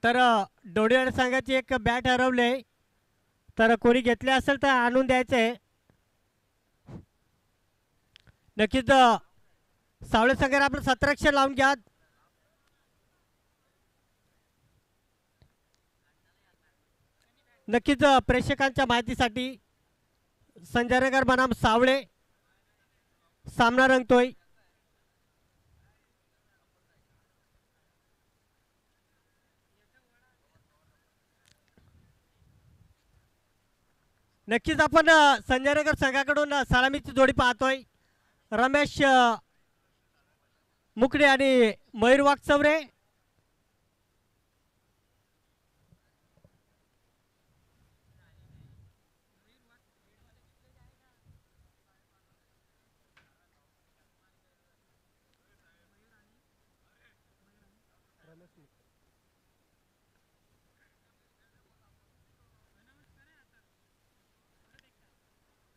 तर डोडीवाडी संघाची एक बॅट हरवले, तर कोणी घेतले असेल तर आणून द्यायचं आहे. नक्कीच सावळे संघाने आपलं 17 लावून घ्या. नक्कीच प्रेक्षकांच्या माहितीसाठी संजयनगर बनाम सावळे सामना रंगतोय. नक्कीच आपण संजयनगर संघाकडून सलामीची जोडी पाहतोय. रमेश मुकडे आणि मयूर वाकचौरे.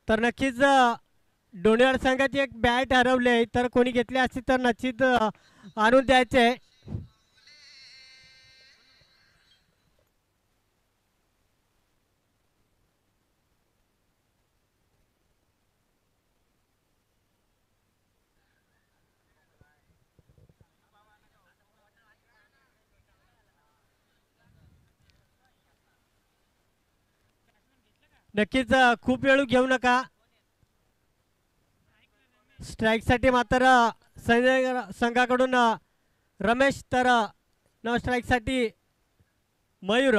तर नक्कीच डोणेवाड संघाची एक बॅट हरवली आहे, तर कोणी घेतली असती तर नक्कीच आणून द्यायचे आहे. नक्कीच खूप वेळ घेऊ नका. स्ट्राईकसाठी मात्र संजय संघाकडून रमेश, तर नो स्ट्राईकसाठी मयूर.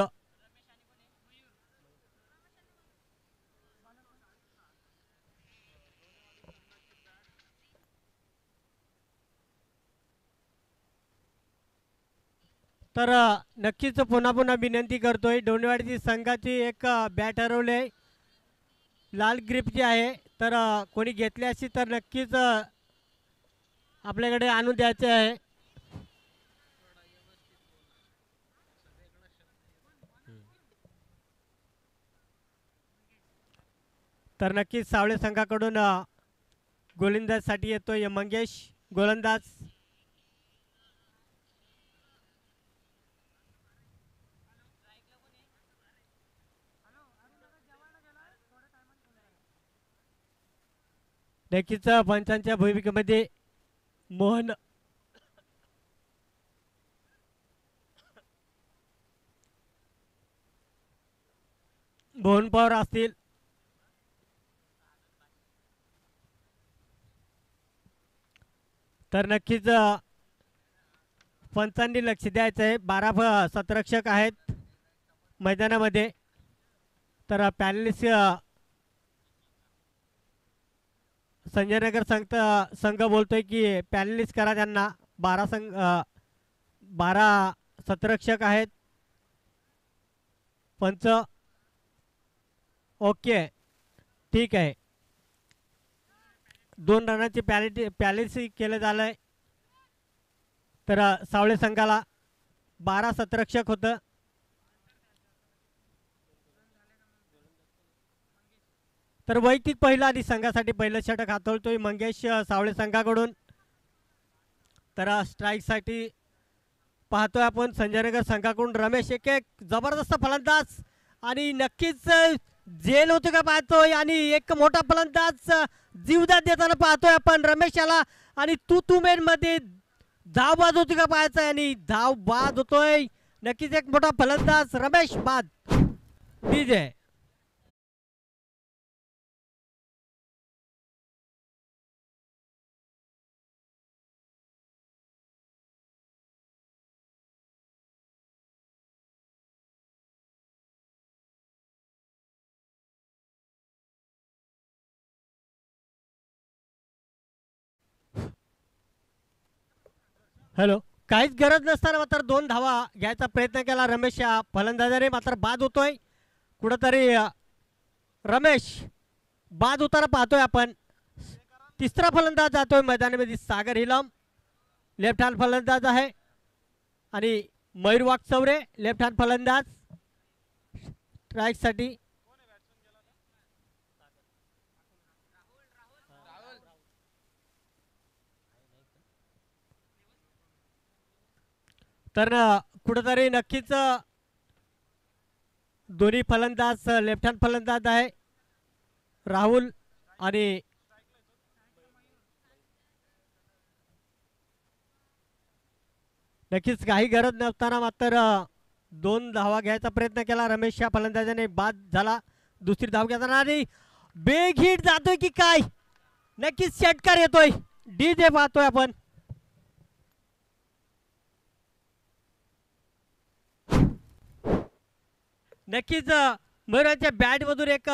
तर नक्कीच पुन्हा पुन्हा विनंती करतोय, डोणेवाडीची संघाची एक बॅट हरवली आहे, लाल ग्रिपची आहे, तर कोणी घेतली असती तर नक्कीच आपल्याकडे आणून द्यायचे आहे. तर नक्कीच सावळे संघाकडून गोलंदाजसाठी येतोय मंगेश गोलंदाज. नक्कीच पंचांच्या भूमिकेमध्ये मोहन मोहन पवार असतील. तर नक्कीच पंचांनी लक्ष द्यायचं आहे. 12 सतरक्षक आहेत मैदानामध्ये, तर पॅनलिस्ट संजयनगर संघ बोलतोय की पॅनलिस्ट करा त्यांना. 12 सतरक्षक आहेत. पंच ओके, ठीक आहे. 2 रनाची पॅलिसी केलं झालंय. तर सावळे संघाला 12 सतरक्षक होतं. तर वैयक्तिक पहिलं आणि संघासाठी पहिलं षटक हातोळतोय मंगेश सावळे संघाकडून. तर स्ट्राईकसाठी पाहतोय आपण संजयनगर संघाकडून रमेश. एक जबरदस्त फलंदाज आणि नक्कीच जेल होते का पाहतोय, आणि एक मोठा फलंदाज जीवदान देताना पाहतोय आपण रमेशाला, आणि तू मेन मध्ये धाव बाद होती का पाहायचं, आणि धाव बाद होतोय. नक्कीच एक मोठा फलंदाज रमेश बाद. DJ hello. काहीच गरज नसताना मात्र 2 धावा घ्यायचा प्रयत्न केला रमेश या फलंदाजाने, मात्र बाद होतोय कुठंतरी. रमेश बाद होताना पाहतोय आपण. तिसरा फलंदाज जातोय मैदानामध्ये सागर हिलम, लेफ्ट हँड फलंदाज आहे, आणि मयूर वाकचौरे लेफ्ट हँड फलंदाज स्ट्राईकसाठी. तर कुठेतरी नक्कीच दोन्ही फलंदाज लेफ्ट हँड फलंदाज आहे राहुल आणि नक्कीच काही गरज नसताना मात्र 2 धावा घ्यायचा प्रयत्न केला रमेश या फलंदाजाने बाद झाला दुसरी धाव घेताना आणि बेग हिट जातोय की काय नक्कीच षटकार येतोय डीजे पाहतोय आपण नक्कीच मयूरांच्या बॅट मधून एक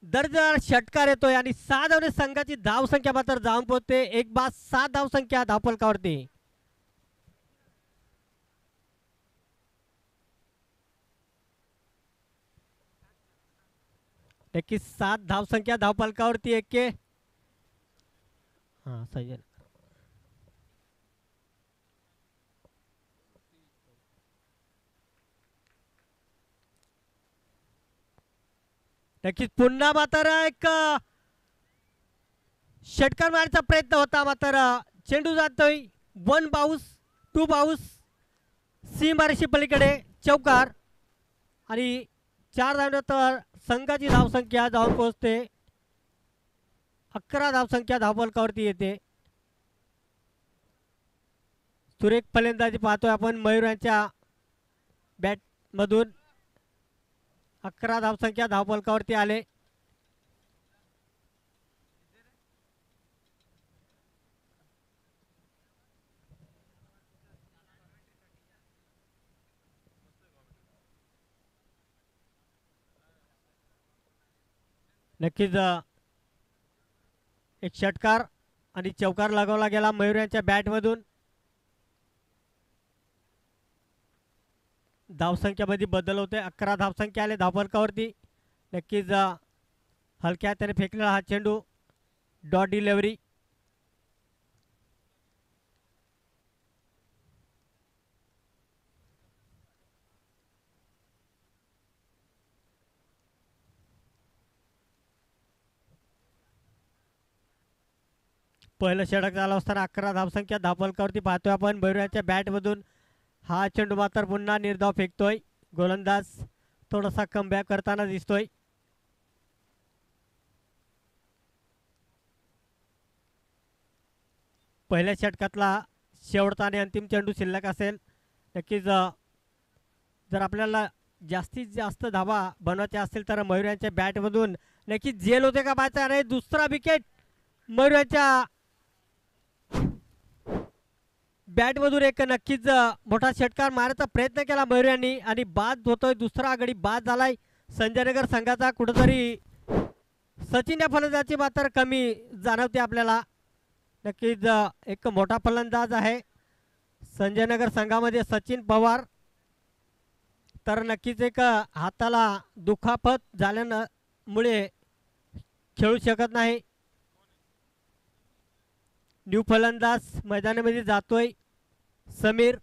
दर्जेदार षटकार येतोय आणि 6 धावने संघाची धाव संख्या मात्र जाऊन पोहोचते 1 बाद 7 धाव संख्या धावफलकावरती नक्कीच 7 धाव संख्या धावफलकावरती एक के हा सज्जन नक्कीच पुन्हा मात्र एक षटकार मारण्याचा प्रयत्न होता मात्र चेंडू जातोय 1 बाउस 2 बाउस सीमारेषी पलीकडे चौकार आणि 4 धावनंतर संघाची धावसंख्या जाऊन पोहोचते 11 धावसंख्या धावफलकावरती येते सुरेख फलंदाजी पाहतोय आपण मयूर यांच्या बॅट मधून 11 धावसंख्या धावफलकावरती आले नक्कीच एक षटकार आणि चौकार लगावला गेला मयूर यांच्या बॅट मधून धावसंख्यामध्ये बदल होते 11 धावसंख्या आले धावफलकावरती नक्कीच हलक्या हाताने फेकलेला हा चेंडू डॉट डिलिव्हरी पहिलं षटक झालं असताना 11 धावसंख्या धावफलकावरती पाहतोय आपण मयूर यांच्या बॅट मधून हा चेंडू मात्र पुन्हा निर्धाव फेकतोय गोलंदाज थोडासा कमबॅक करताना दिसतोय पहिल्या षटकातला शेवटचा आणि अंतिम चेंडू शिल्लक असेल नक्कीच जर आपल्याला जास्तीत जास्त धावा बनवायच्या असतील तर मयूर यांच्या बॅटमधून नक्कीच झेल होते का पाहायचं आणि दुसरा विकेट मयूर यांच्या बॅटमधून एक नक्कीच मोठा षटकार मारण्याचा प्रयत्न केला मयूर यांनी आणि बाद होतोय दुसरा आघाडी बाद झालाय संजयनगर संघाचा कुठेतरी सचिन या फलंदाजी मात्र कमी जाणवते आपल्याला नक्कीच एक मोठा फलंदाज आहे संजयनगर संघामध्ये सचिन पवार तर नक्कीच एक हाताला दुखापत झाल्यामुळे खेळू शकत नाही न्यू फलंदाज मैदानामध्ये जातोय समीर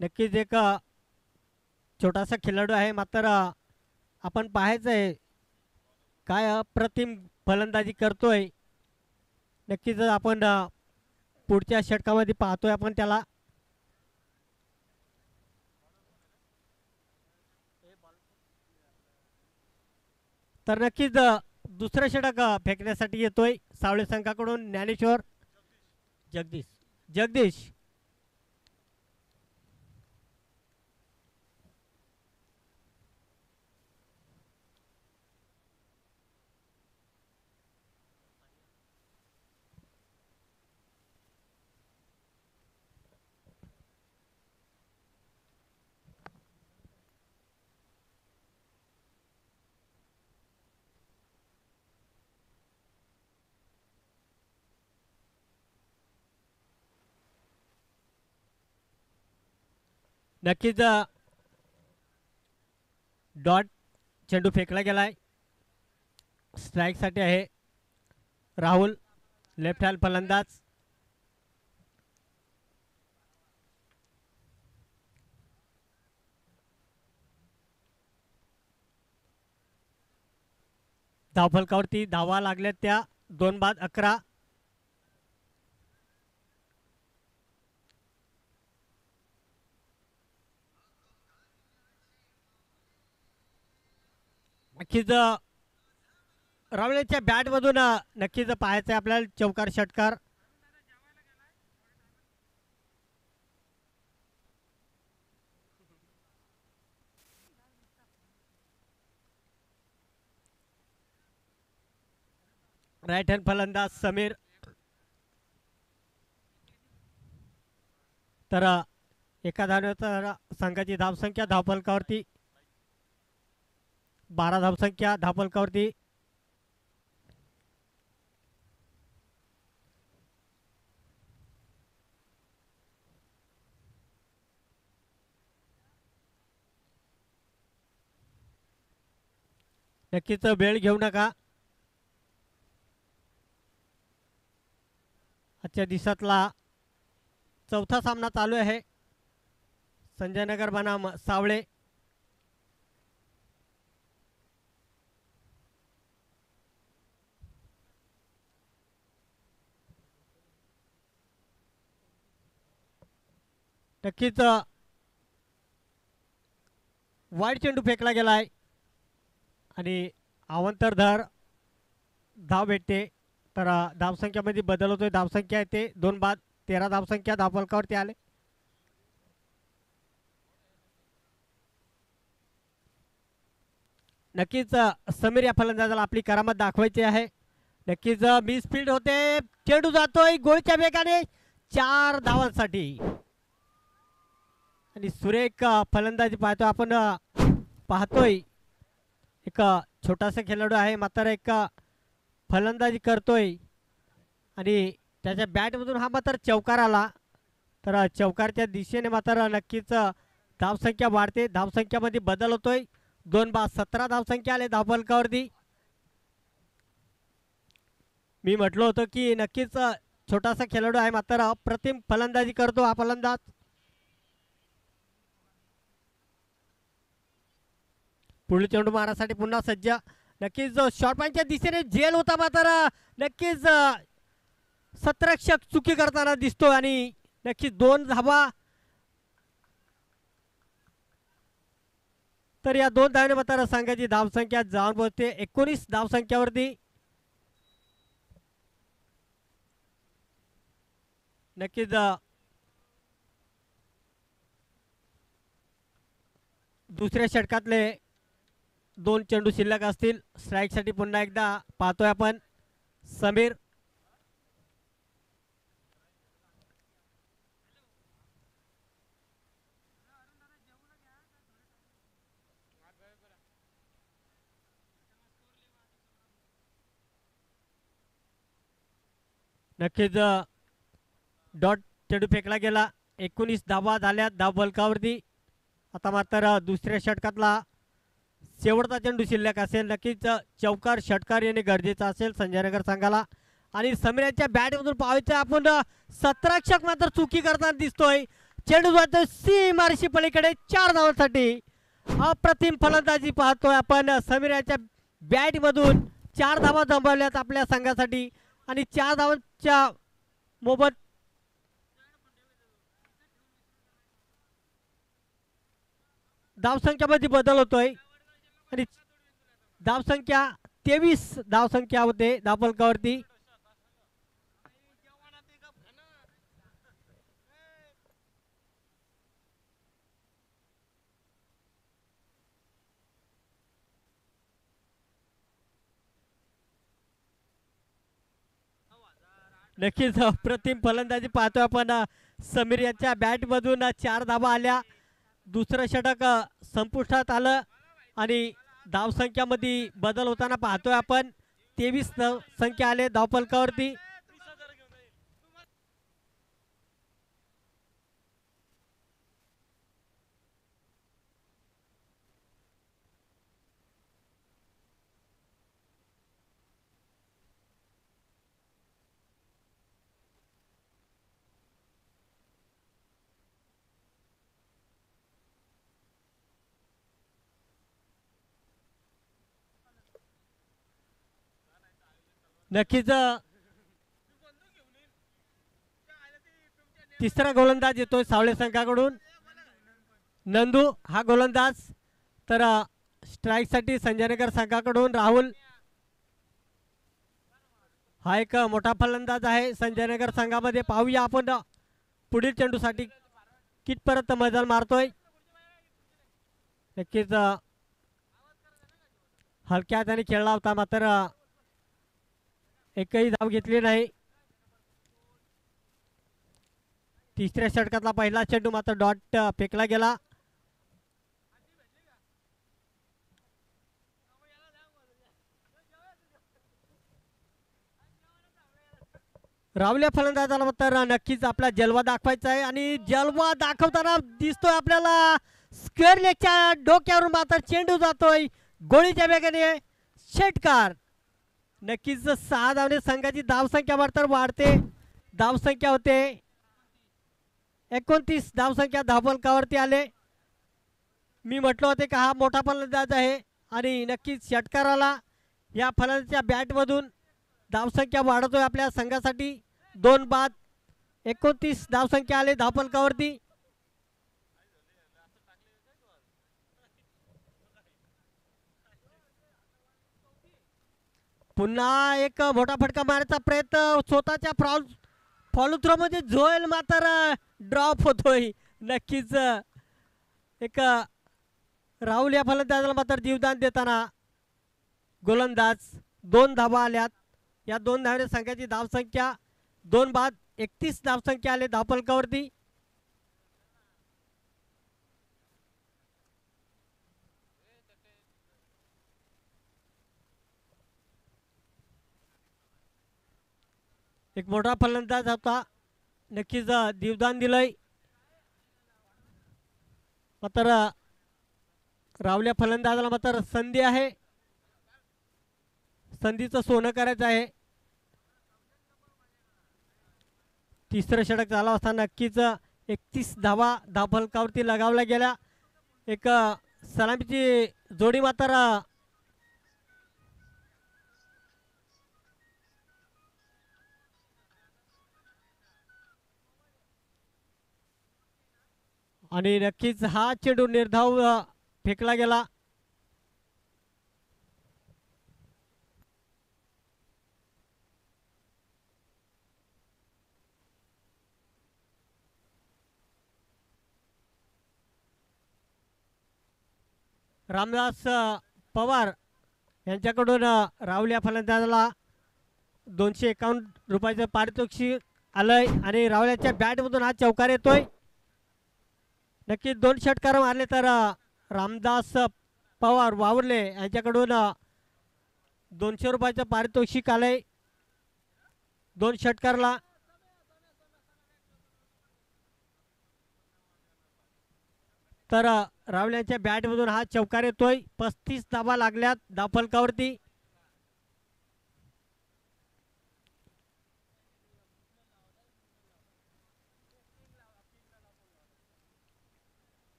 नक्कीच एक छोटासा खेळाडू आहे मात्र आपण पाहायचं आहे काय अप्रतिम फलंदाजी करतोय नक्कीच आपण पुढच्या षटकामध्ये पाहतोय आपण त्याला तर नक्कीच दुसरं षटक फेकण्यासाठी येतोय सावळे संघाकडून ज्ञानेश्वर जगदीश जगदीश नक्कीच डॉट चेंडू फेकला गेलाय स्ट्राईकसाठी आहे राहुल लेफ्ट हँड फलंदाज धावफलकावरती धावा लागल्या त्या 2 बाद 11. नक्कीच रावळेच्या बॅटमधून नक्कीच पाहायचं आहे आपल्याला चौकार षटकार. राईट हँड फलंदाज समीर. तर एका धावनेवर संघाची धावसंख्या धावफलकावरती 12 धावसंख्या धावफलकावरती. नक्कीच वेळ घेऊ नका. आजच्या दिवसातला चौथा सामना चालू आहे. संजयनगर बनाम सावळे. नक्कीच वाईट चेंडू फेकला गेलाय आणि अवंतर धाव भेटते. तर धावसंख्यामध्ये बदल होतोय. धावसंख्या येते 2 बाद 13 धावसंख्या धावफलकावरती आले. नक्कीच समीर या फलंदाजाला आपली करामत दाखवायची आहे. नक्कीच मिस फील्ड होते. चेंडू जातोय गोळीच्या वेगाने 4 धावांसाठी आणि सुरेख फलंदाजी पाहतो आपण. पाहतोय एक छोटासा खेळाडू आहे मात्र एक फलंदाजी करतोय आणि त्याच्या बॅटमधून हा मात्र चौकार आला. तर चौकारच्या दिशेने मात्र नक्कीच धावसंख्या वाढते. धावसंख्यामध्ये बदल होतोय. 2 बाद 17 धावसंख्या आले धावफलकावरती. मी म्हटलं होतं की नक्कीच छोटासा खेळाडू आहे मात्र अप्रतिम फलंदाजी करतो हा फलंदाज. पुढील चेंडू मारण्यासाठी पुन्हा सज्ज. नक्कीच शॉर्ट पॉईंटच्या दिशेने झेल होता मात्र नक्कीच सतरक्षक चुकी करताना दिसतो आणि नक्कीच 2 धावा. तर या 2 धावाने मात्र संघाची धावसंख्या जाऊन पोहोचते 19 धावसंख्यावरती. नक्कीच दुसऱ्या षटकातले 2 चेंडू शिल्लक असतील. स्ट्राईकसाठी पुन्हा एकदा पाहतोय आपण समीर. नक्कीच डॉट चेंडू फेकला गेला. 19 धावा झाल्या धावफलकावरती. आता मात्र दुसऱ्या षटकातला शेवटचा चेंडू शिल्लक असेल. नक्कीच चौकार षटकार येणे गरजेचं असेल संजयनगर संघाला आणि समीराच्या बॅटमधून पाहायचं आपण. सतरक्षक मात्र चुकी करताना दिसतोय. चेंडू जातोय सीमारेषी पलीकडे 4 धावांसाठी. अप्रतिम फलंदाजी पाहतोय आपण. समीराच्या बॅटमधून 4 धावा जमवल्यात आपल्या संघासाठी आणि 4 धावांच्या मोबत धावसंख्यामध्ये बदल होतोय आणि धावसंख्या 23 धावसंख्या होते धावफलकावरती. नक्कीच अप्रतिम फलंदाजी पाहतोय आपण. समीर यांच्या बॅटमधून 4 धावा आल्या. दुसरं षटक संपुष्टात आलं आणि धावसंख्यामध्ये बदल होताना पाहतोय आपण. 23 संख्या आले धावफलकावरती. नक्कीच तिसरा गोलंदाज येतोय सावळे संघाकडून नंदू हा गोलंदाज तर स्ट्राईक साठी संजयनगर संघाकडून राहुल हा एक मोठा फलंदाज आहे संजयनगर संघामध्ये पाहूया आपण पुढील चेंडूसाठी कितपर्यंत मैदान मारतोय नक्कीच हलक्या हाताने खेळला होता मात्र एकही धाव घेतली नाही तिसऱ्या षटकातला पहिला चेंडू मात्र डॉट फेकला गेला रावल्या फलंदाजाला तर नक्कीच आपला जलवा दाखवायचा आहे आणि जलवा दाखवताना दिसतोय आपल्याला स्क्वेअर लेगच्या डोक्यावरून मात्र चेंडू जातोय गोळीच्या वेगाने षटकार नक्कीच 6 धावने संघाची धावसंख्या मात्र वाढते धावसंख्या होते 29 धावसंख्या धावफलकावरती आले मी म्हटलं होते का हा मोठा फलंदाज आहे आणि नक्कीच षटकाराला या फलंदाजाच्या बॅटमधून धावसंख्या वाढतोय आपल्या संघासाठी 2 बाद 29 धावसंख्या आले धावफलकावरती पुन्हा एक मोठा फटका मारण्याचा प्रयत्न स्वतःच्या फॉलो थ्रो मध्ये झोएल मात्र ड्रॉप होतोय नक्कीच एक राहुल या फलंदाजाला मात्र जीवदान देताना गोलंदाज 2 धावा आल्यात या 2 धावने संघाची धावसंख्या 2 बाद 31 धावसंख्या आले धावफलकावरती एक मोठा फलंदाज होता नक्कीच जीवदान दिलंय मात्र रावल्या फलंदाजाला मात्र संधी आहे संधीचं सोनं करायचं आहे तिसरं षटक झाला असता नक्कीच 31 धावा धावफलकावरती लगावल्या गेल्या एक सलामीची जोडी मात्र आणि नक्कीच हा चेंडू निर्धाव फेकला गेला रामदास पवार यांच्याकडून राहुल्या फलंदाजाला 251 रुपयाचं पारितोषिक आलंय आणि राहुल्याच्या बॅटमधून हा चौकार येतोय नक्कीच 2 षटकार मारले तर रामदास पवार वावरले यांच्याकडून 200 रुपयाचं पारितोषिक आलंय 2 षटकारला तर रावल्यांच्या बॅटमधून हा चौकार येतोय 35 धावा लागल्यात धावफलकावरती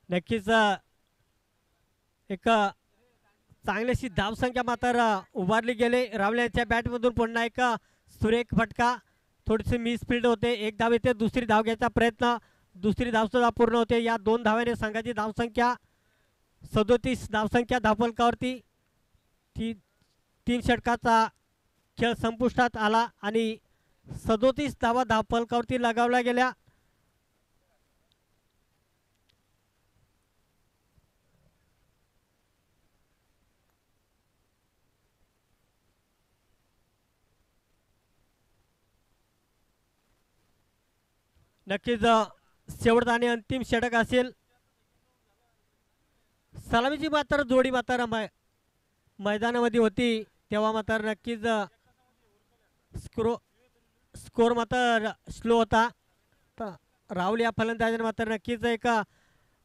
नक्कीच एक चांगलीशी धावसंख्या मात्र उभारली गेले रावल्यांच्या बॅटमधून पुन्हा एक सुरेख फटका थोडीशी मिसफिल्ड होते एक धाव येते दुसरी धाव घ्यायचा प्रयत्न दुसरी धाव सुद्धा पूर्ण होते या 2 धावाने संघाची धावसंख्या 37 धावसंख्या धावफलकावरती 3 षटकाचा खेळ संपुष्टात आला आणि 37 धावा धावफलकावरती लगावल्या गेल्या नक्कीच शेवटचा आणि अंतिम षटक असेल सलामीची मात्र जोडी मात्र मैदानामध्ये होती तेव्हा मात्र नक्कीच स्कोर मात्र स्लो होता राहुल या फलंदाजाने मात्र नक्कीच एक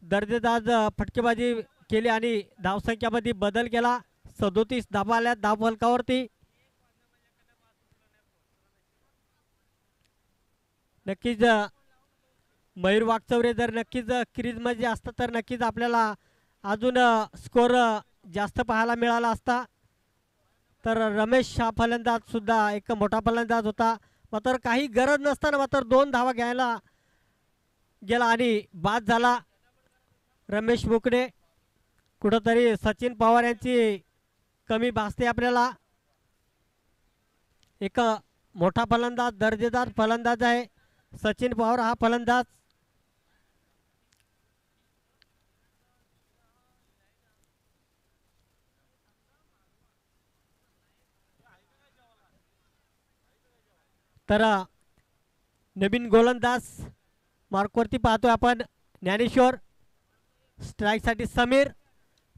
दर्जेदार फटकेबाजी केली आणि धावसंख्यामध्ये बदल केला 37 धावा आल्या धावफलकावरती नक्कीच मयूर वागचौरे जर नक्कीच क्रीजमध्ये असतं तर नक्कीच आपल्याला अजून स्कोर जास्त पाहायला मिळाला असता तर रमेश हा फलंदाज सुद्धा एक मोठा फलंदाज होता, मात्र काही गरज नसताना मात्र 2 धावा घ्यायला गेला आणि बाद झाला रमेश मुकडे. कुठंतरी सचिन पवार यांची कमी भासते आपल्याला. एक मोठा फलंदाज, दर्जेदार फलंदाज आहे सचिन पवार हा फलंदाज. तर नवीन गोलंदाज मार्कवरती पाहतोय आपण ज्ञानेश्वर. स्ट्राईकसाठी समीर.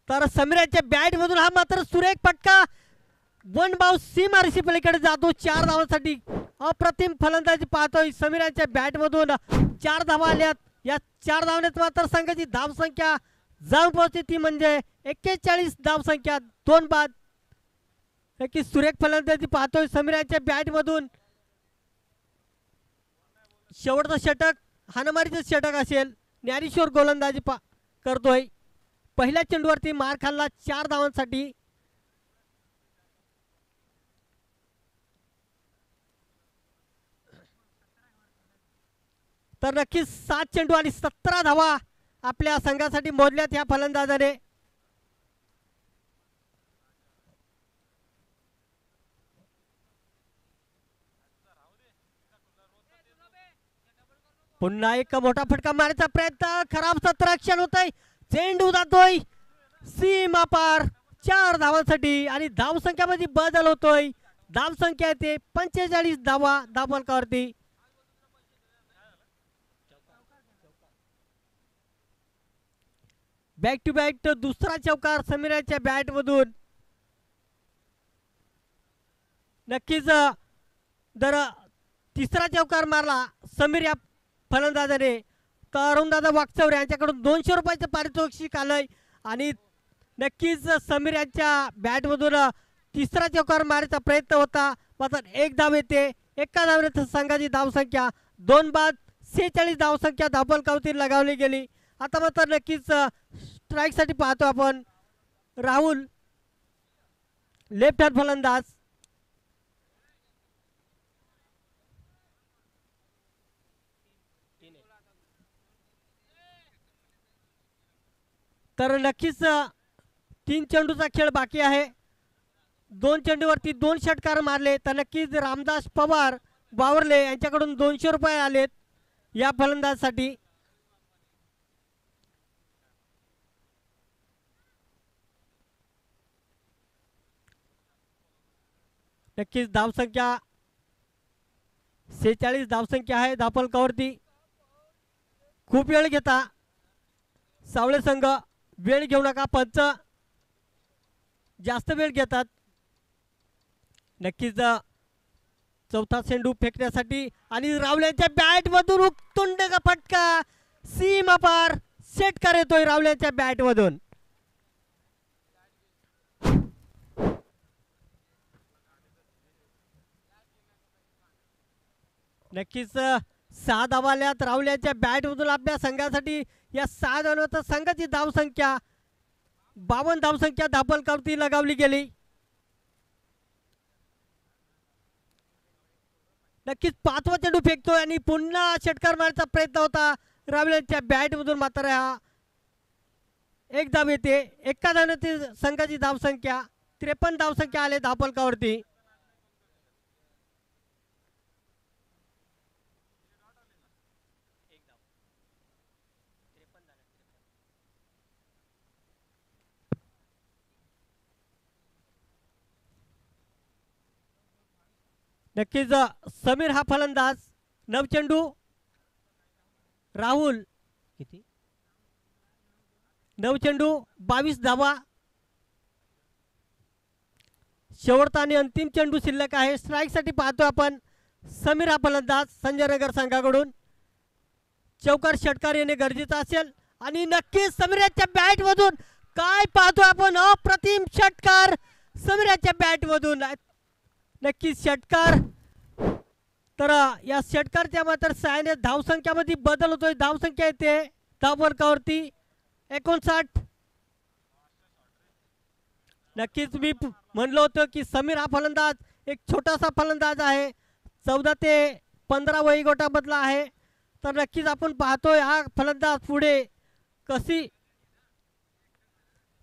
तर समीर यांच्या बॅटमधून हा मात्र सुरेख फटका, वन बाउंस सीमारेषे पलीकडे जातो 4 धावांसाठी. अप्रतिम फलंदाजी पाहतोय समीर यांच्या बॅटमधून. 4 धावा आल्यात. या 4 धावण्यात मात्र संघाची धावसंख्या जाऊन पोहोचते ती म्हणजे 41 धावसंख्या, 2 बाद. नक्की सुरेख फलंदाजी पाहतोय समीर यांच्या बॅटमधून. शेवटचं षटक हाणामारीचं षटक असेल. ज्ञानेश्वर गोलंदाजी करतोय. पहिल्या चेंडूवरती मार खाल्ला 4 धावांसाठी. तर नक्कीच 7 चेंडू आणि 17 धावा आपल्या संघासाठी मोजल्यात या फलंदाजाने. पुन्हा एक मोठा फटका मारण्याचा प्रयत्न, खराब सत्रक्षण होतय. चेंडू जातोय सीमा पार 4 धावांसाठी आणि धावसंख्यामध्ये बदल होतोय. धावसंख्या येते 45 धावा धावफलकावरती. बॅक टू बॅक दुसरा चौकार समीराच्या बॅट मधून. नक्कीच जर तिसरा चौकार मारला समीर या फलंदाजाने तर अरुणदादा वाकचौरे यांच्याकडून 200 रुपयाचं पारितोषिक आलंय आणि नक्कीच समीर यांच्या बॅटमधून तिसरा चौकार मारण्याचा प्रयत्न होता, मात्र 1 धाव येते. एका धावण्यात संघाची धावसंख्या 2 बाद, 46 धावसंख्या धावफलकावरती लगावली गेली. आता मात्र नक्कीच स्ट्राईकसाठी पाहतो आपण राहुल, लेफ्ट हँड फलंदाज. तर नक्कीच 3 चेंडूचा खेळ बाकी आहे. 2 चेंडूवरती 2 षटकार मारले तर नक्कीच रामदास पवार बावरले यांच्याकडून 200 रुपये आलेत या फलंदाजासाठी. नक्कीच धावसंख्या 46 धावसंख्या आहे धावफलकावरती. खूप वेळ घेता सावळे संघ, वेळ घेऊ नका, पंच जास्त वेळ घेतात. नक्कीच चौथा चेंडू फेकण्यासाठी आणि रावल्यांच्या बॅट मधून उत्तुंड फटका सीमा पार, षटकार येतोय रावल्यांच्या बॅट मधून. नक्कीच 6 धावा आल्यात रावल्यांच्या बॅट मधून आपल्या संघासाठी. या 6 धावांवर संघाची धावसंख्या 52 धावसंख्या धावफलकावरती लगावली गेली. नक्कीच 5वा चेंडू फेकतोय आणि पुन्हा षटकार मारण्याचा प्रयत्न होता रावल्यांच्या बॅट मधून, मात्र हा 1 धाव येते. एका धावण्यातील संघाची धावसंख्या 53 धावसंख्या आले धावफलकावरती. नक्कीच समीर हा फलंदाज. 9 चेंडू. राहुल किती 9 चेंडू 22 धावा. शेवटचा आणि अंतिम चेंडू शिल्लक आहे. स्ट्राईकसाठी पाहतो आपण समीर हा फलंदाज संजय नगर संघाकडून. चौकार षटकार येणे गरजेचं असेल आणि नक्कीच समीराच्या बॅट मधून काय पाहतो आपण, अप्रतिम षटकार समीराच्या बॅट मधून. नक्कीच षटकार. तर या षटकारच्या मात्र सहाय्याने धावसंख्यामध्ये बदल होतोय. धावसंख्या येते धावफलकावरती 59. नक्कीच मी म्हणलो होतो की समीर हा फलंदाज एक छोटासा फलंदाज आहे, 14 ते 15 वयोगटामधला आहे. तर नक्कीच आपण पाहतोय हा फलंदाज पुढे कशी.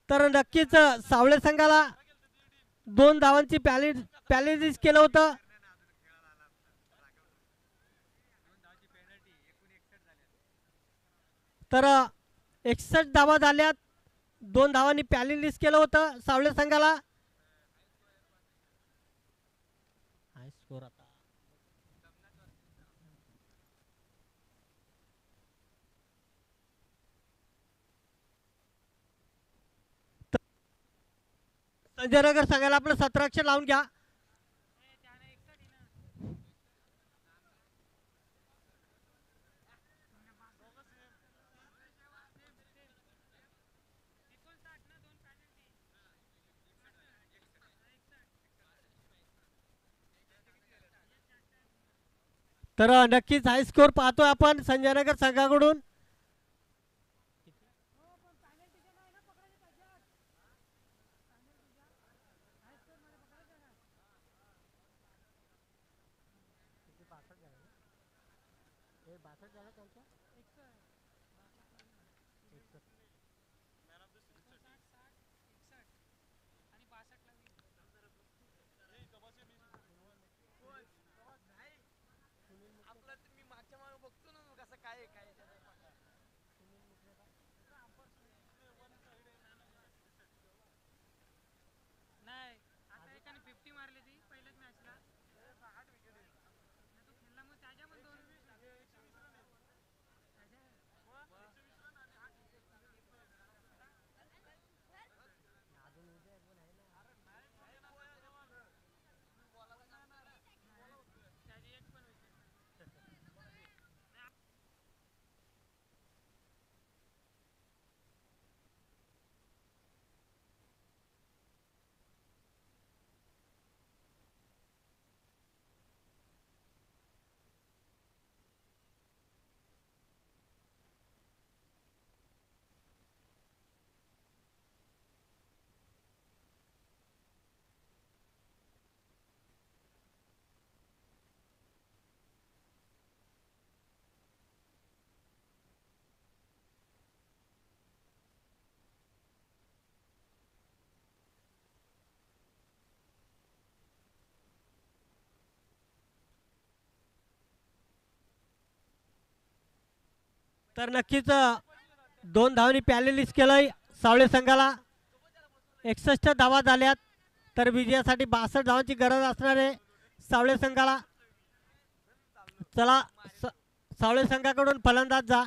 तर नक्कीच सावळे संघाला 2 धावांची पॅलेजिस केलं होतं. तर 61 धावा झाल्यात, 2 धावांनी पॅलेजिस केलं होतं सावळे संघाला. स्कोर आता संजय नगर संघाला आपलं 17 अक्षर लावून घ्या. तर नक्कीच हाय स्कोर पाहतोय आपण संजय नगर संघाकडून. तर नक्कीच 2 धावांनी पॅलेलिस केलंय सावळे संघाला. 61 धावा झाल्यात. तर विजयासाठी 62 धावांची गरज असणार आहे सावळे संघाला. चला सावळे संघाकडून फलंदाज जा.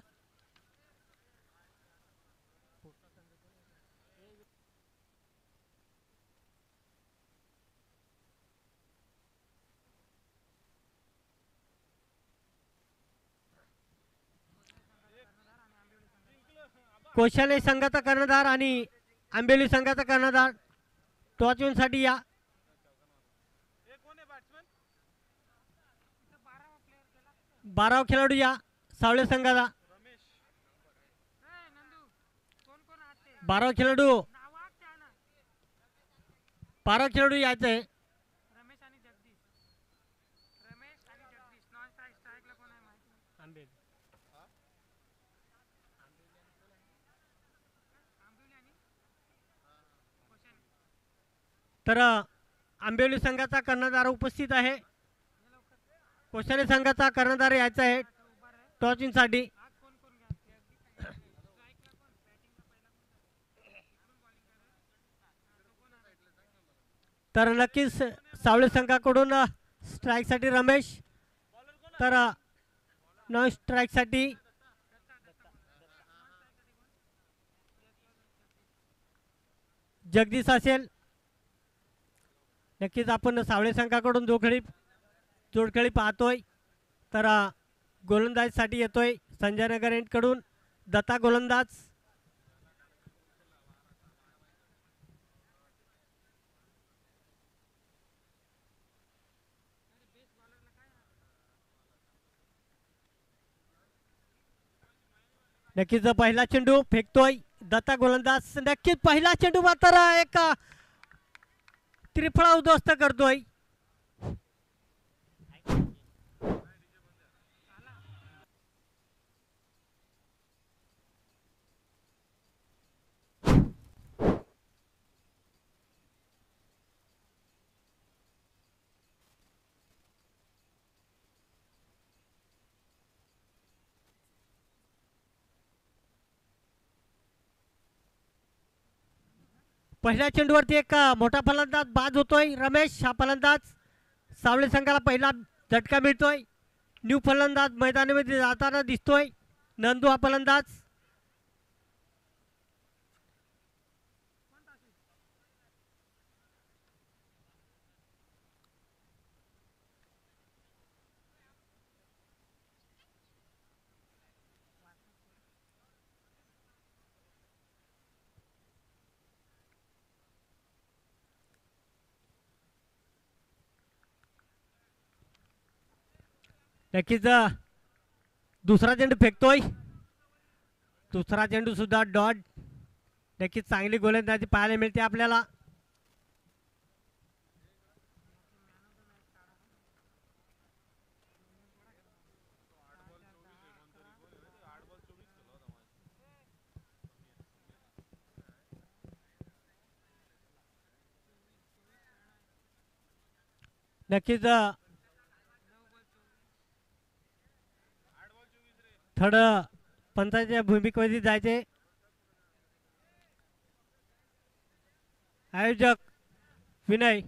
कोशाले संघाचा कर्णधार आणि आंबेली संघाचा कर्णधार टॉचविनसाठी या. 12 खेळाडू या सावळे संघाचा. 12 खेळाडू 12 खेळाडू यायचं आहे. तर आंबेवली संघाचा कर्णधार उपस्थित आहे. कोशाले संघाचा कर्णधार यायचा आहे टॉचिंगसाठी. तर नक्कीच सावळे संघाकडून स्ट्राईकसाठी रमेश. तर नॉन स्ट्राईकसाठी जगदीश असेल. नक्कीच आपण सावळे संघाकडून जोडखेळी पाहतोय. तर गोलंदाजीसाठी येतोय संजय नगर एंडकडून दत्ता गोलंदाज. नक्कीच पहिला चेंडू फेकतोय दत्ता गोलंदाज. नक्कीच पहिला चेंडू मात्र एक त्रिफळा उद्ध्वस्त करतोय. पहिल्या चेंडूवरती एक मोठा फलंदाज बाद होतोय. रमेश हा फलंदाज सावळे संघाला पहिला झटका मिळतोय. न्यू फलंदाज मैदानामध्ये जाताना दिसतोय. नंदू हा फलंदाज. नक्कीच दुसरा चेंडू फेकतोय. दुसरा चेंडू सुद्धा डॉट. नक्कीच चांगली गोलंदाजी पाहायला मिळते आपल्याला. नक्कीच थर्ड पंचाच्या भूमिकेमध्ये जायचे. आयोजक विनय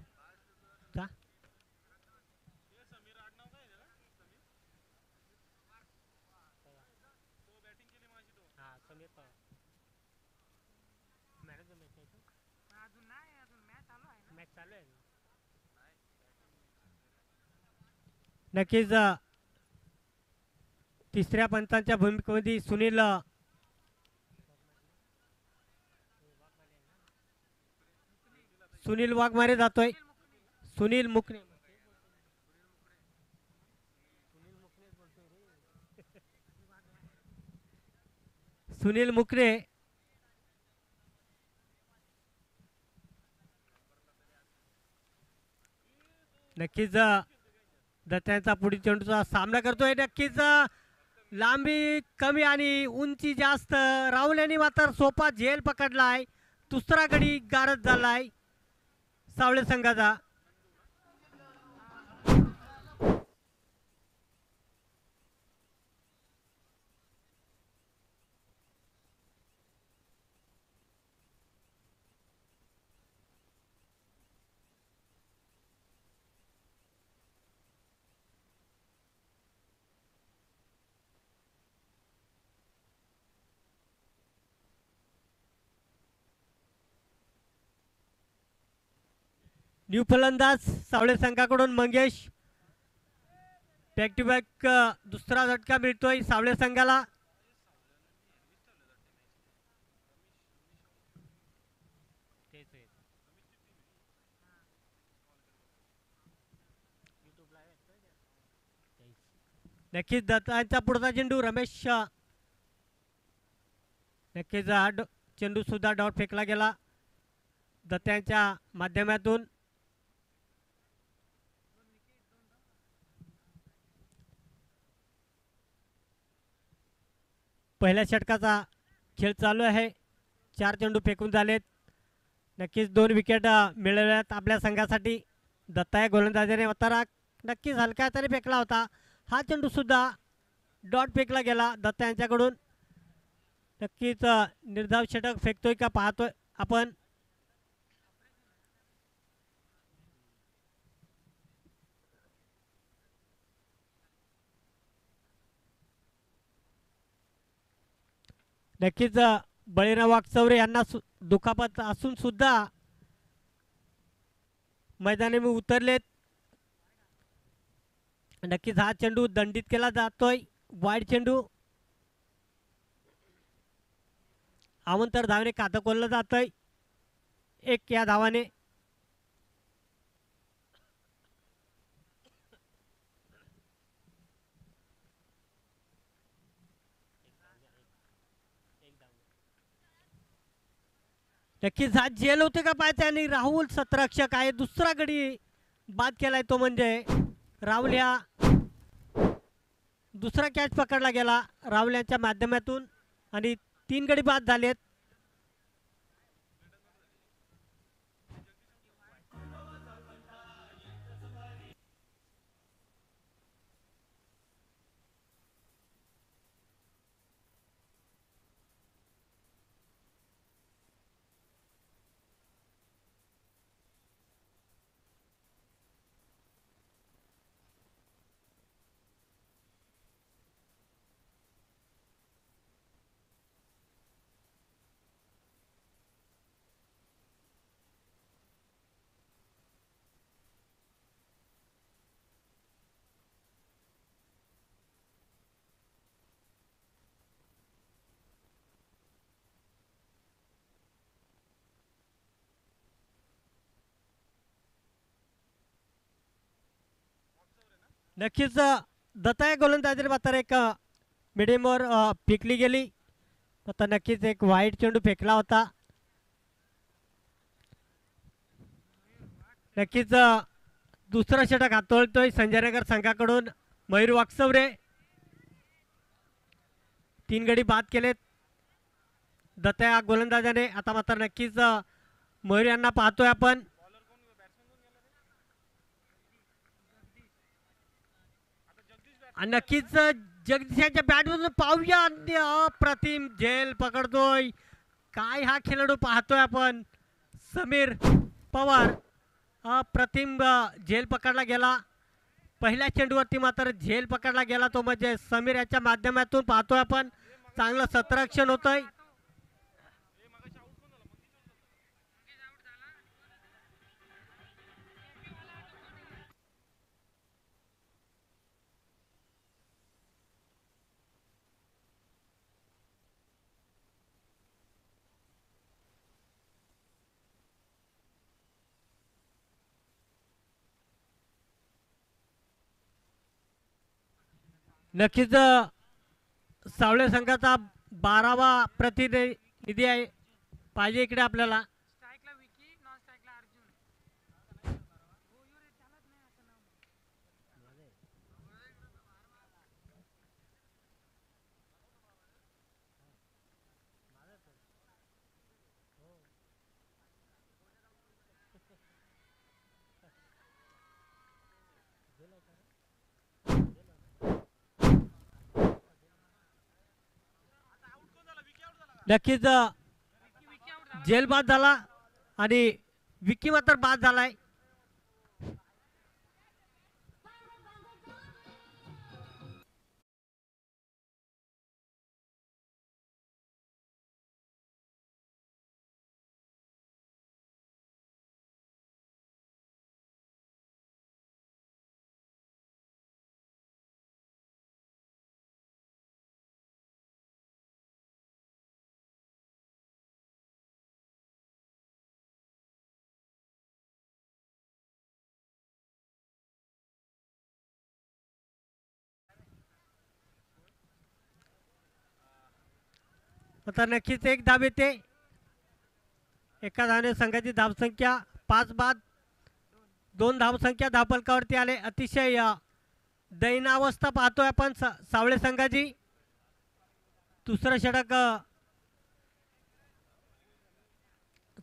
नक्कीच तिसऱ्या पंचांच्या भूमिकेमध्ये सुनील वाघमारे जातोय. सुनील मुकणे सुनील मुकणे नक्कीच दत्त्यांचा पुढील चेंडूचा सामना करतोय. नक्कीच लांबी कमी आणि उंची जास्त. राहुल यांनी मात्र सोपा झेल पकडलाय. दुसरा गडी गारद झालाय सावळे संघाचा. न्यू फलंदाज सावळे संघाकडून मंगेश. बॅक टू बॅक दुसरा झटका मिळतोय सावळे संघाला. नक्कीच दत्तांचा पुढचा चेंडू रमेश. नक्कीच चेंडू सुद्धा डॉट फेकला गेला दत्त्यांच्या माध्यमातून. पहिल्या षटकाचा खेळ चालू आहे. 4 चेंडू फेकून झालेत. नक्कीच 2 विकेट मिळवल्यात आपल्या संघासाठी. दत्ता या गोलंदाजाने उतारा नक्कीच हलका तरी फेकला होता. हा चेंडू सुद्धा डॉट फेकला गेला दत्ता यांच्याकडून. नक्कीच निर्धाव षटक फेकतोय का पाहतोय आपण. नक्कीच बळीराम वाघचौरे यांना दुखापत असून सुद्धा मैदानावर उतरलेत. नक्कीच हा चेंडू दंडित केला जातोय. वाईड चेंडू. अवंतर धावने खातं खोललं जातंय 1 या धावाने. नक्कीच हा जेल होते का पाहायचं आणि राहुल सतरक्षक आहे दुसरा गडी बाद केलाय तो म्हणजे राहुल या दुसरा कॅच पकडला गेला राहुल यांच्या माध्यमातून आणि 3 गडी बाद झालेत. नक्कीच दत्ताय गोलंदाजी मात्र एक मिडियमवर फेकली गेली. आता नक्कीच एक वाईट चेंडू फेकला होता. नक्कीच दुसरा षटक हातोळतोय संजयनगर संघाकडून मयूर वाकचौरे. 3 गडी बाद केलेत दत्ता गोलंदाजाने. आता मात्र नक्कीच मयूर यांना पाहतोय आपण. आणि नक्कीच जगदीशाच्या बॅटमधून पाहूया अप्रतिम झेल पकडतोय. काय हा खेळाडू पाहतोय आपण समीर पवार. अप्रतिम झेल पकडला गेला. पहिल्या चेंडूवरती मात्र झेल पकडला गेला तो म्हणजे समीर याच्या माध्यमातून पाहतोय आपण. चांगलं सतरक्षण होतंय. नक्कीच सावळे संघाचा 12वा प्रतिनिधी आहे पाहिजे इकडे आपल्याला. नक्कीच जेल बाद झाला आणि विकी मात्र बाद झालाय. आता नक्कीच एक धाव येते. एका धावने संघाची धावसंख्या 5 बाद 2 धावसंख्या धावफलकावरती आले. अतिशय दैनावस्था पाहतोय आपण सावळे संघाची. दुसरं षटक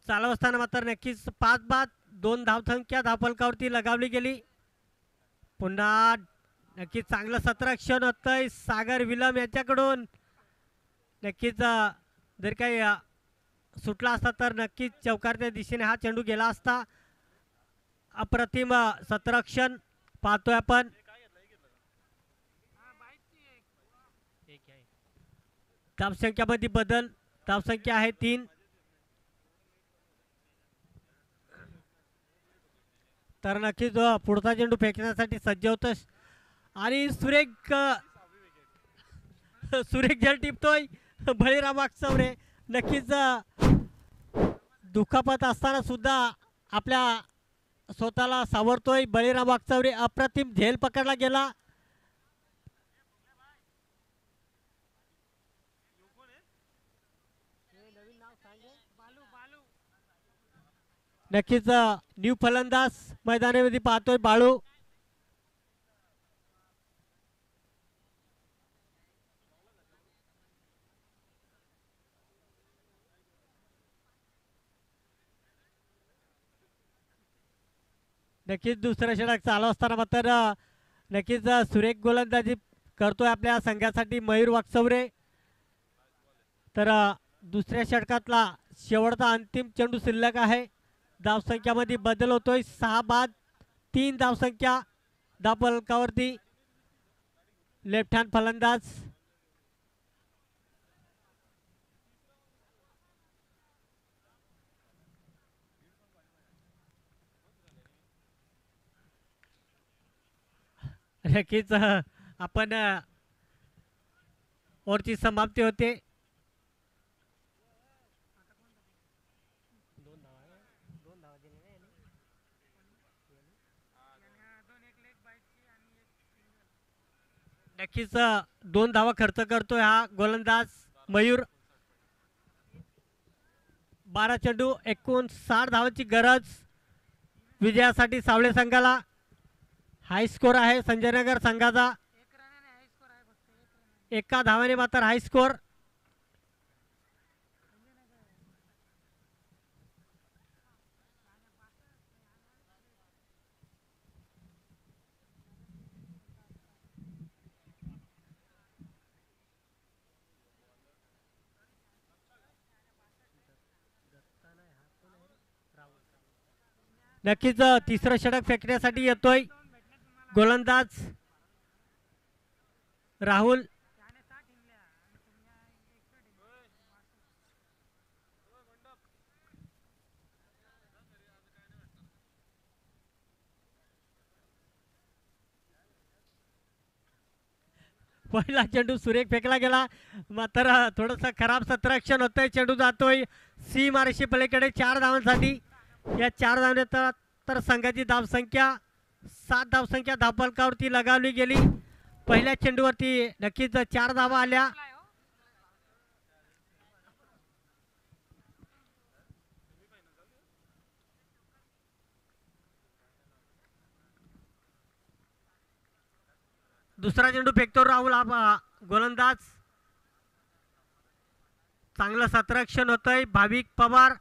चालू असताना मात्र नक्कीच 5 बाद 2 धावसंख्या धावफलकावरती लगावली गेली. पुन्हा नक्कीच चांगलं सतरक्षण होतंय सागर विलम याच्याकडून. नक्कीच जर काही सुटला असता तर नक्कीच चौकारच्या दिशेने हा चेंडू गेला असता. अप्रतिम सतरक्षण पाहतोय आपण. धावसंख्यामध्ये बदल. धावसंख्या आहे 3. तर नक्कीच पुढचा चेंडू फेकण्यासाठी सज्ज होतोय आणि सुरेख झेल टिपतोय बळीराम वाकचौरे. नक्कीच दुखापत असताना सुद्धा आपल्या स्वतःला सावरतोय बळीराम वाकचौरे. अप्रतिम झेल पकडला गेला. नक्कीच न्यू फलंदाज मैदानामध्ये पाहतोय बाळू. नक्कीच दुसरं षटक चालू असताना मात्र नक्कीच सुरेख गोलंदाजी करतोय आपल्या संघासाठी मयूर वाकचौरे. तर दुसऱ्या षटकातला शेवटचा अंतिम चेंडू शिल्लक आहे. धावसंख्यामध्ये बदल होतोय 6 बाद 3 धावसंख्या धावफलकावरती. लेफ्ट हँड फलंदाज नक्कीच आपण ओव्हरची समाप्ती होते. नक्कीच 2 धावा खर्च करतोय हा गोलंदाज मयूर. 12 चेंडू एकूण 60 धावांची गरज विजयासाठी सावळे संघाला. हाय स्कोर आहे संजयनगर संघाचा. एका धावाने मात्र हाय स्कोर. नक्कीच तिसरं षटक फेकण्यासाठी येतोय गोलंदाज राहुल. पहिला चेंडू सुरेख फेकला गेला मात्र थोडंसं खराब सत्रक्षण होतंय. चेंडू जातोय सी मारेशी पलीकडे 4 धावांसाठी. या 4 धावने तर संघाची धावसंख्या 7 धावसंख्या धावफलकावरती लगावली गेली. पहिल्या चेंडूवरती नक्कीच 4 धावा आल्या. दुसरा चेंडू फेकतो राहुल हा गोलंदाज. चांगलं सत्रक्षण होतंय भाविक पवार.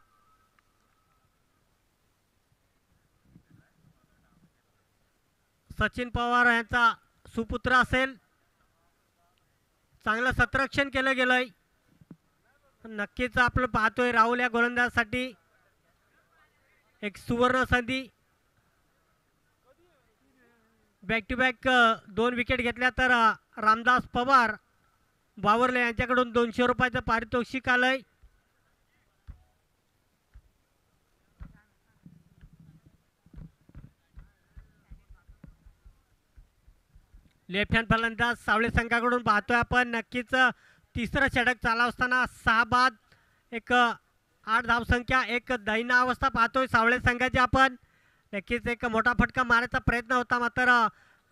सचिन पवार यांचा सुपुत्र असेल. चांगलं सत्रक्षण केलं गेलंय. नक्कीच आपण पाहतोय राहुल या गोलंदाजासाठी एक सुवर्ण संधी. बॅक टू बॅक 2 विकेट घेतल्या तर रामदास पवार वावरले यांच्याकडून 200 रुपयाचं पारितोषिक आलंय. लेफ्ट हँड फलंदाज सावळे संघाकडून पाहतोय आपण. नक्कीच तिसरं षटक चालू असताना 6 बाद 8 धावसंख्या एक दैन्य अवस्था पाहतोय सावळे संघाची आपण. नक्कीच एक मोठा फटका मारायचा प्रयत्न होता मात्र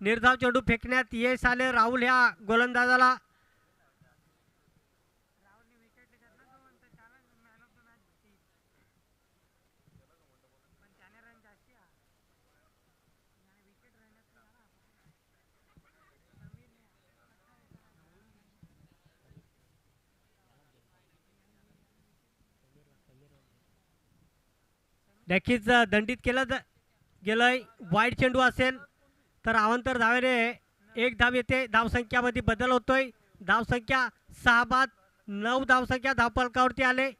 निर्धाव चेंडू फेकण्यात यश आले राहुल ह्या गोलंदाजाला. नक्कीच दंडित केलं गेलंय. वाईड चेंडू असेल तर अवांतर धावेने 1 धाव येते. धावसंख्यामध्ये बदल होतोय. धावसंख्या 6 बाद 9 धावसंख्या धावफलकावरती आले.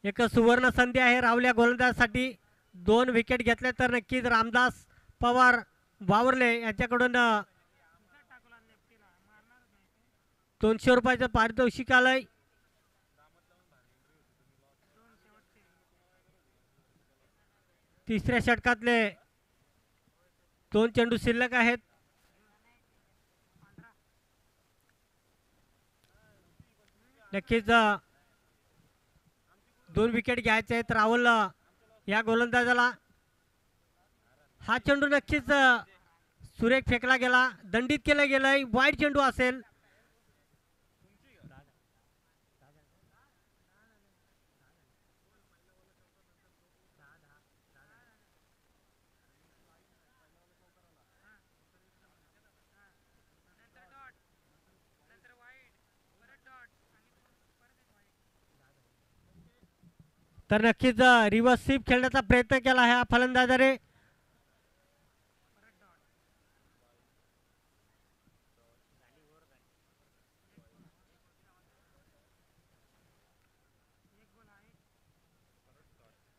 एक सुवर्ण संधी आहे राहुल या गोलंदाजासाठी. 2 विकेट घेतले तर नक्कीच रामदास पवार वावरले यांच्याकडून 200 रुपयाचं पारितोषिक आलंय. तिसऱ्या षटकातले 2 चेंडू शिल्लक आहेत. नक्कीच 2 विकेट घ्यायचे आहेत राहुल या गोलंदाजाला. हा चेंडू नक्कीच सुरेख फेकला गेला. दंडित केलं गेलंय. वाईड चेंडू असेल तर नक्कीच रिव्हर्स स्वीप खेळण्याचा प्रयत्न केला ह्या फलंदाजाने.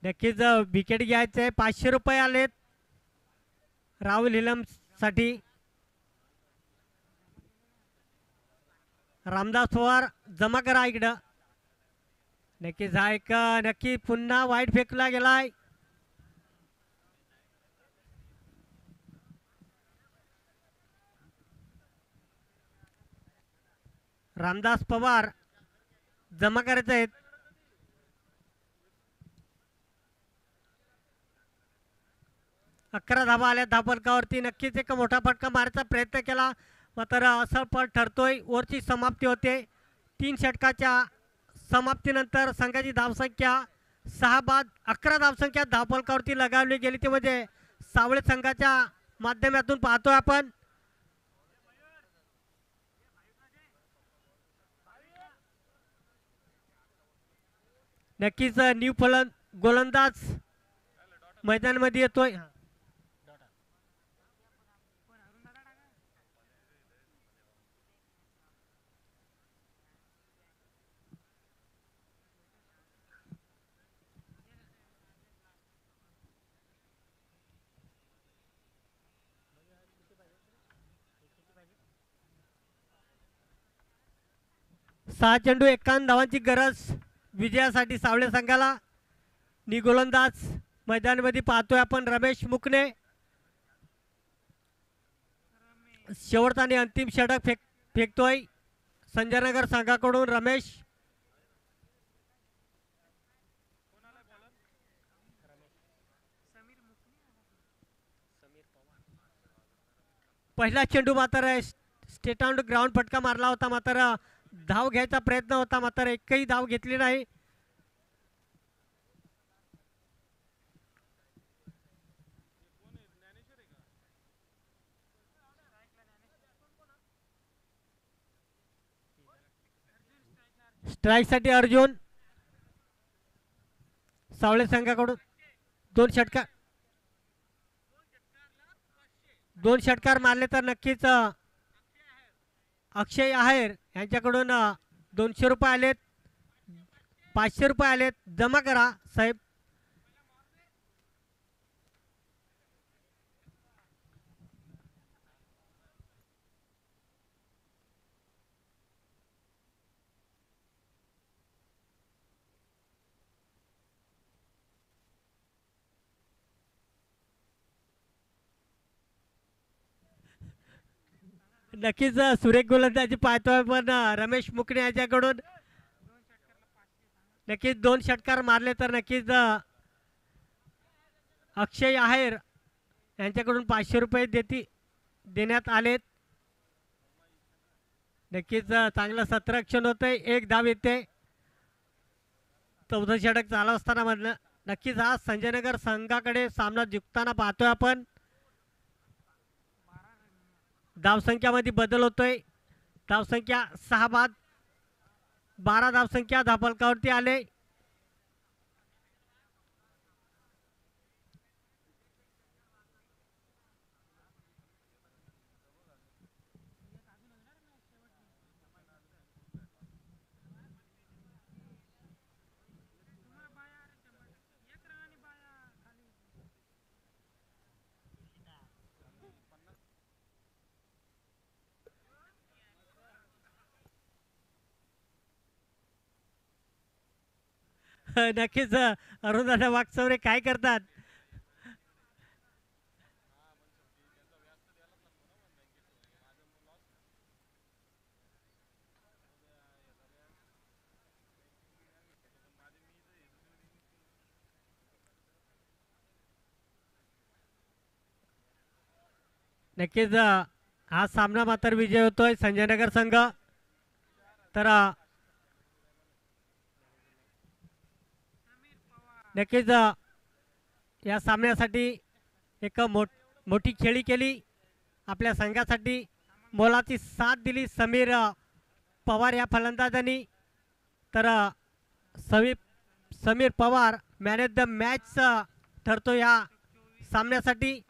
नक्कीच विकेट घ्यायचे. 500 रुपये आलेत राहुल हिलम साठी. रामदास पवार जमा करा इकडं. नक्कीच हा एक नक्की पुन्हा वाईट फेकला गेलाय. रामदास पवार जमा करायचे आहेत. अकरा धाबा आल्या धापलकावरती. नक्कीच एक मोठा फटका मारायचा प्रयत्न केला मात्र असफळ ठरतोय. ओव्हरची समाप्ती होते. 3 षटकाच्या समाप्तीनंतर संघाची धावसंख्या 6 बाद 11 धावसंख्या धावफलकावरती लगावली गेली. ती म्हणजे सावळे संघाच्या माध्यमातून पाहतोय आपण. नक्कीच न्यू गोलंदाज मैदानामध्ये येतोय. 6 चेंडू 51 धावांची गरज विजयासाठी सावळे संघाला. नी गोलंदाज मैदानामध्ये पाहतोय आपण रमेश मुकणे. शेवटचा आणि अंतिम षटक फेकतोय संजयनगर संघाकडून रमेश. पहिला चेंडू मात्र स्टेट आउट ग्राउंड फटका मारला होता मात्र धाव घ्यायचा प्रयत्न होता मात्र एकही धाव घेतली नाही. स्ट्राईक साठी अर्जुन सावळे संघाकडून 2 षटकार मारले तर नक्कीच अक्षय आहेर यांच्याकडून 200 रुपये आलेत. 500 रुपये आलेत. जमा करा साहेब. नक्कीच सुरेख गोलंदाजी पाहतोय पण रमेश मुकणे यांच्याकडून नक्कीच 2 षटकार मारले तर नक्कीच अक्षय आहेर यांच्याकडून 500 रुपये देण्यात आलेत. नक्कीच चांगलं 17 क्षण होतंय. 1 धाव येते. 14 षटक चालू असताना म्हणलं नक्कीच हा संजयनगर संघाकडे सामना जिंकताना पाहतोय आपण. धावसंख्यामध्ये बदल होतोय. धावसंख्या 6 बाद 12 धावसंख्या धावफलकावरती आले. नक्कीच अरुणदादा वागचौरे काय करतात. नक्कीच हा सामना मात्र विजय होतोय संजयनगर संघ. तर नक्कीच या सामन्यासाठी एक मोठी खेळी केली. आपल्या संघासाठी मोलाची साथ दिली समीर पवार या फलंदाजांनी. तर Sameer Pawar man of the match ठरतो या सामन्यासाठी.